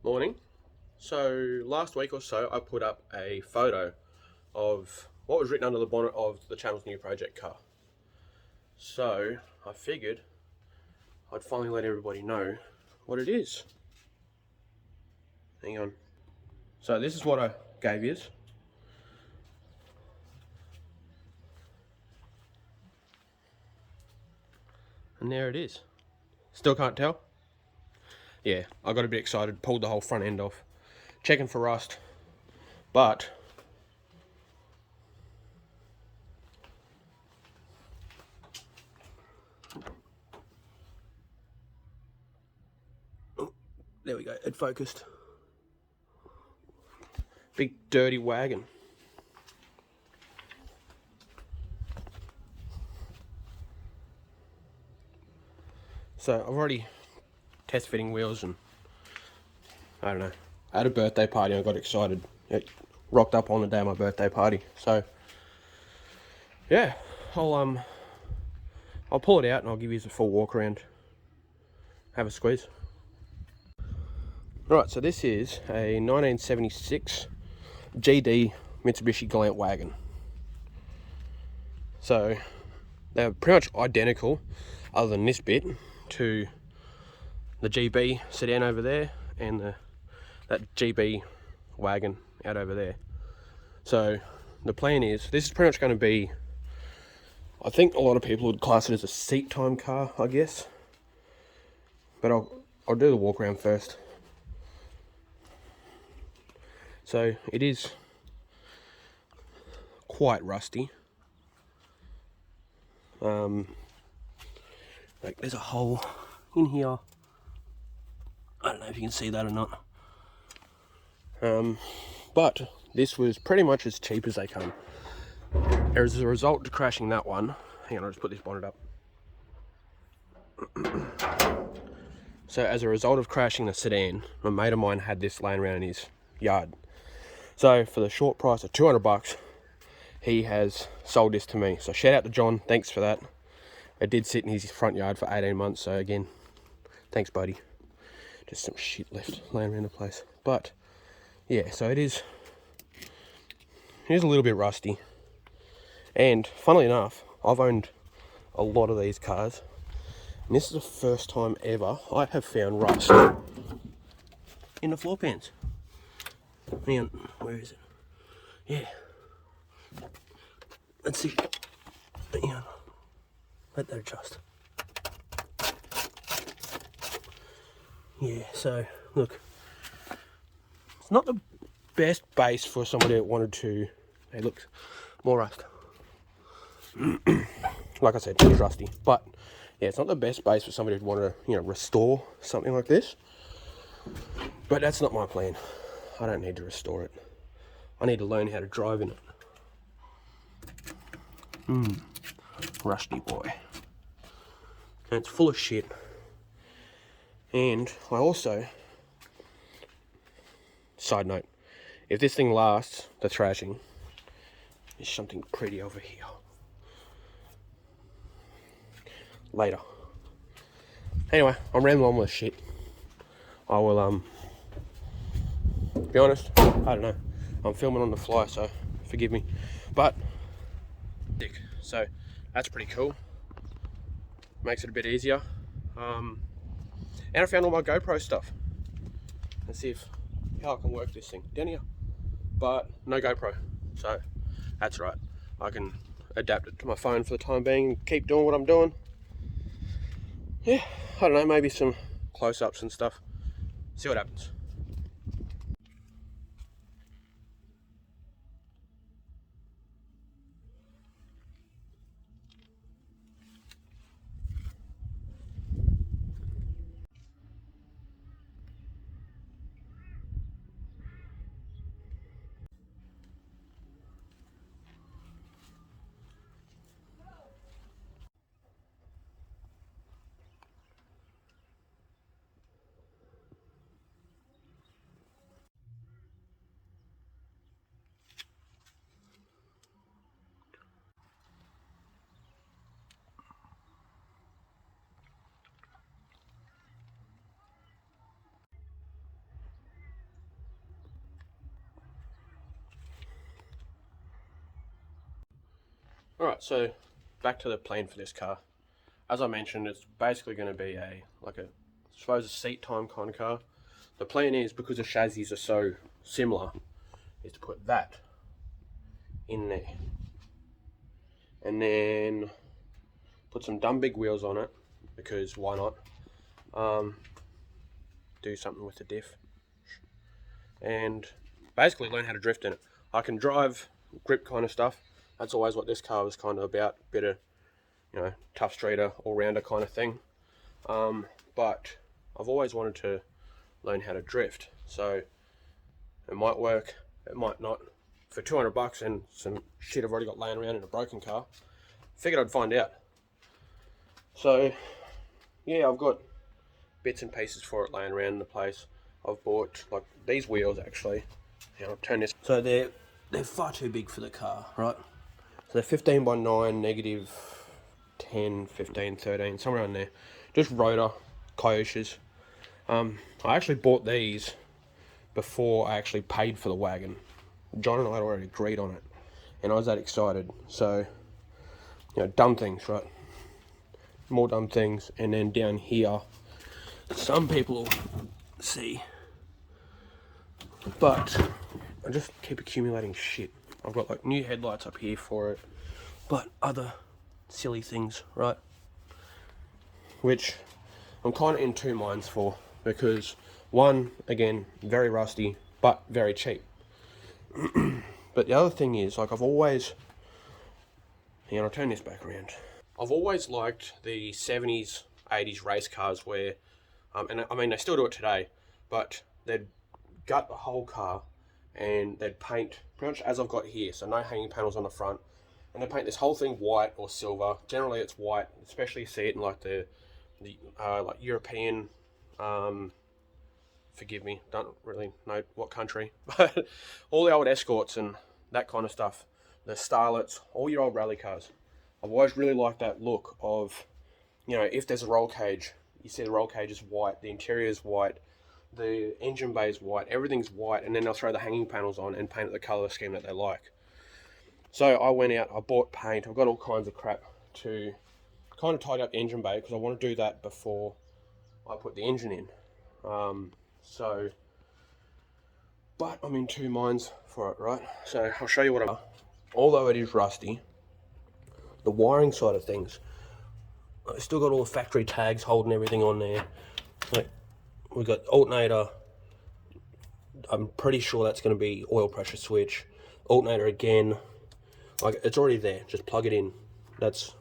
Morning. So last week or so I put up a photo of what was written under the bonnet of the channel's new project car. So I figured I'd finally let everybody know what it is. Hang on. So this is what I gave you. And there it is. Still can't tell? Yeah, I got a bit excited, pulled the whole front end off, checking for rust, but oh, there we go, it focused. Big dirty wagon. So I've already test fitting wheels and I don't know. I had a birthday party and I got excited. It rocked up on the day of my birthday party. So yeah, I'll pull it out and I'll give you a full walk around. Have a squeeze. Right, so this is a 1976 GD Mitsubishi Galant wagon. So they're pretty much identical, other than this bit, to the GB sedan over there and that GB wagon out over there. So the plan is, this is pretty much going to be, I think a lot of people would class it as a seat time car, I guess. But I'll do the walk around first. So it is quite rusty. Like there's a hole in here. I don't know if you can see that or not. But this was pretty much as cheap as they come. As a result of crashing that one, hang on, I'll just put this bonnet up. So as a result of crashing the sedan, a mate of mine had this laying around in his yard. So for the short price of 200 bucks, he has sold this to me. So shout out to John, thanks for that. It did sit in his front yard for 18 months, so again, thanks buddy. Just some shit left laying around the place. But yeah, so it is a little bit rusty. And funnily enough, I've owned a lot of these cars, and this is the first time ever I have found rust in the floor pans. Hang on, where is it? Yeah. Let's see. Hang on. Let that adjust. Yeah, so look, it's not the best base for somebody that wanted to. Hey, look, more rust. Like I said, it's rusty, but yeah, it's not the best base for somebody who'd want to, restore something like this. But that's not my plan. I don't need to restore it. I need to learn how to drive in it. Rusty boy. And it's full of shit. And I also, side note, if this thing lasts the thrashing, there's something pretty over here. Later. Anyway, I'm rambling on with shit. I will, be honest, I don't know. I'm filming on the fly, so forgive me. But, dick. So, that's pretty cool. Makes it a bit easier. And I found all my GoPro stuff. Let's see how I can work this thing down here. But no GoPro, so that's right. I can adapt it to my phone for the time being and keep doing what I'm doing. Yeah, I don't know, maybe some close-ups and stuff. See what happens. Alright, so back to the plan for this car. As I mentioned, it's basically going to be I suppose a seat time kind of car. The plan is, because the chassis are so similar, is to put that in there. And then put some dumb big wheels on it, because why not? Do something with the diff. And basically learn how to drift in it. I can drive, grip kind of stuff. That's always what this car was kind of about. Bit of, tough streeter, all-rounder kind of thing. But I've always wanted to learn how to drift. So it might work, it might not. For 200 bucks and some shit I've already got laying around in a broken car, figured I'd find out. So yeah, I've got bits and pieces for it laying around in the place. I've bought like these wheels actually. I'll turn this. So they're far too big for the car, right? So they're 15 by 9, negative 10, 15, 13, somewhere around there. Just rotor Kyoshes. I actually bought these before I actually paid for the wagon. John and I had already agreed on it, and I was that excited. So, dumb things, right? More dumb things, and then down here, some people will see, but I just keep accumulating shit. I've got like new headlights up here for it, but other silly things, right? Which I'm kind of in two minds for, because one, again, very rusty, but very cheap. But the other thing is, like, I've always, I'll turn this back around. I've always liked the 70s, 80s race cars where, and I mean, they still do it today, but they'd gut the whole car and they'd paint, pretty much as I've got here, so no hanging panels on the front, and they paint this whole thing white or silver. Generally it's white, especially you see it in like the like European, forgive me, don't really know what country, but all the old Escorts and that kind of stuff, the Starlets, all your old rally cars. I've always really liked that look of, if there's a roll cage, you see the roll cage is white, the interior is white, the engine bay is white, everything's white, and then they'll throw the hanging panels on and paint it the colour scheme that they like. So I went out, I bought paint, I've got all kinds of crap to kind of tidy up the engine bay, because I want to do that before I put the engine in. But I'm in two minds for it, right? So I'll show you what although it is rusty, the wiring side of things, I still got all the factory tags holding everything on there. Like, we've got alternator, I'm pretty sure that's going to be oil pressure switch. Alternator again, like, it's already there, just plug it in. That's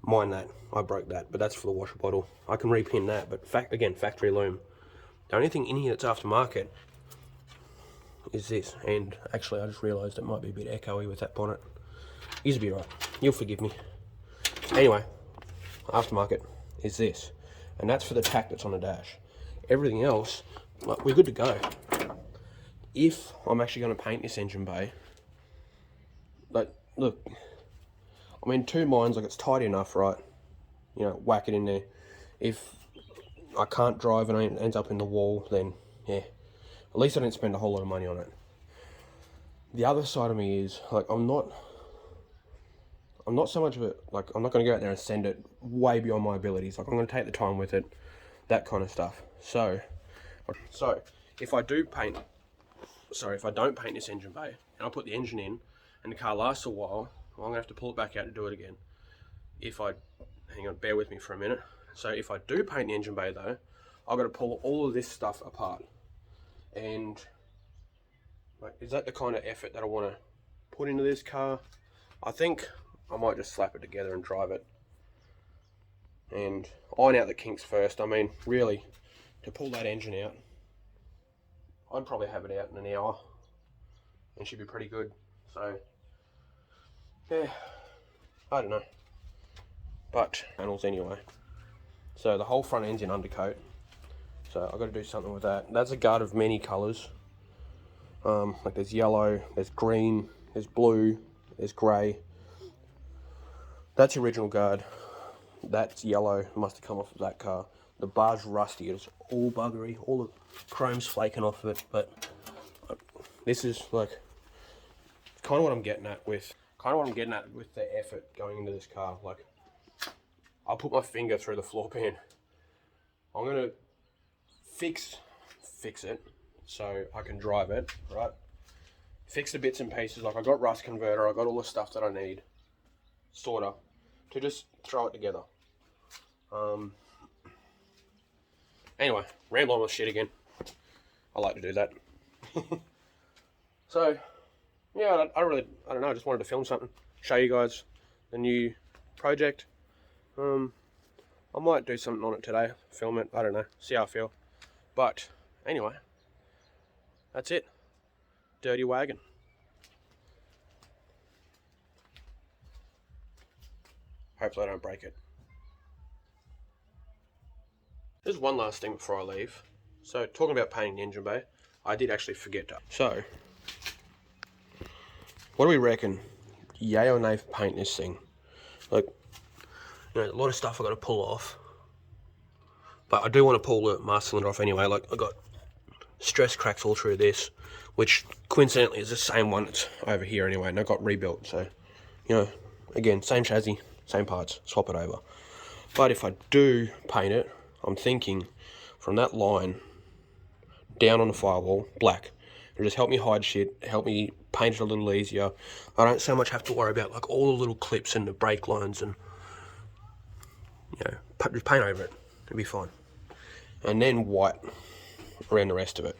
mine, that I broke that, but that's for the washer bottle. I can repin that, but again, factory loom. The only thing in here that's aftermarket is this, and actually I just realised it might be a bit echoey with that bonnet. You'll be right, you'll forgive me. Anyway, aftermarket is this, and that's for the tack that's on the dash. Everything else, like, we're good to go. If I'm actually going to paint this engine bay, like, look, I'm in two minds. Like, it's tidy enough, right? Whack it in there. If I can't drive and it ends up in the wall, then yeah, at least I didn't spend a whole lot of money on it. The other side of me is, like, I'm not so much of it, like, I'm not going to go out there and send it way beyond my abilities. Like, I'm going to take the time with it, that kind of stuff. So if I don't paint this engine bay and I put the engine in and the car lasts a while, well, I'm going to have to pull it back out to do it again. Hang on, bear with me for a minute. So if I do paint the engine bay though, I've got to pull all of this stuff apart. And, like, is that the kind of effort that I want to put into this car? I think I might just slap it together and drive it and iron out the kinks first. I mean, really, to pull that engine out, I'd probably have it out in an hour and should be pretty good. So yeah, I don't know, but panels anyway. So the whole front end's in undercoat, so I've got to do something with that. That's a guard of many colours. Like, there's yellow, there's green, there's blue, there's grey. That's the original guard. That's yellow, must have come off of that car. The bar's rusty, it's all buggery, all the chrome's flaking off of it, but this is, like, kind of what I'm getting at with kind of what I'm getting at with the effort going into this car. Like, I'll put my finger through the floor pan. I'm gonna fix it so I can drive it, right? Fix the bits and pieces. Like, I got rust converter, I got all the stuff that I need, sorta, to just throw it together. Anyway, ramble on with shit again. I like to do that. So, yeah, I don't know, I just wanted to film something, show you guys the new project. I might do something on it today, film it, I don't know, see how I feel. But, anyway, that's it. Dirty wagon. Hopefully I don't break it. There's one last thing before I leave. So, talking about painting the engine bay, I did actually forget to. So, what do we reckon? Yay or nay for painting this thing? Like, you know, a lot of stuff I got to pull off. But I do want to pull the master cylinder off anyway. Like, I got stress cracks all through this, which coincidentally is the same one that's over here anyway, and I got rebuilt. So, you know, again, same chassis, same parts, swap it over. But if I do paint it, I'm thinking from that line down on the firewall, black. It'll just help me hide shit, help me paint it a little easier. I don't so much have to worry about like all the little clips and the brake lines, and you know, just paint over it. It'll be fine. And then white around the rest of it.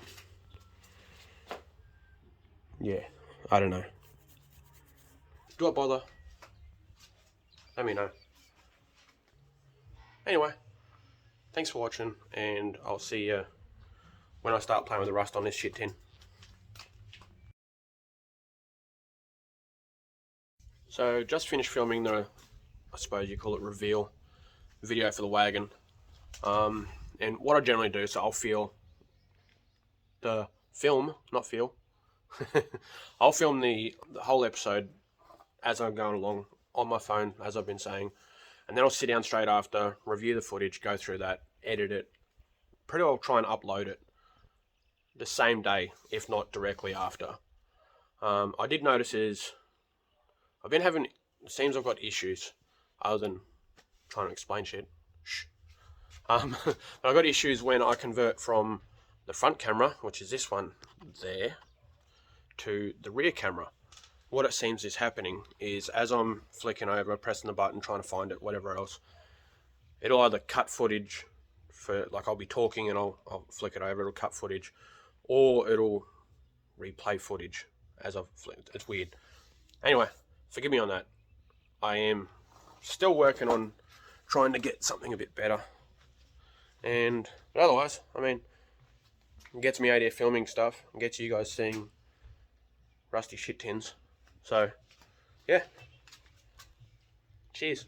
Yeah, I don't know. Do I bother? Let me know. Anyway, thanks for watching, and I'll see you when I start playing with the rust on this shit tin. So, just finished filming the, I suppose you call it reveal video for the wagon. And what I generally do, so I'll film the I'll film the whole episode as I'm going along on my phone, as I've been saying, and then I'll sit down straight after, review the footage, go through that, edit it, pretty well try and upload it the same day, if not directly after. I did notice is I've been having, it seems I've got issues other than trying to explain shit. Shh. But I've got issues when I convert from the front camera, which is this one there, to the rear camera. What it seems is happening is as I'm flicking over, pressing the button, trying to find it, whatever else, it'll either cut footage for, like, I'll be talking and I'll flick it over, it'll cut footage, or it'll replay footage as I've flicked. It's weird. Anyway, forgive me on that. I am still working on trying to get something a bit better. But otherwise, I mean, it gets me out here filming stuff, and gets you guys seeing rusty shit tins. So, yeah. Cheers.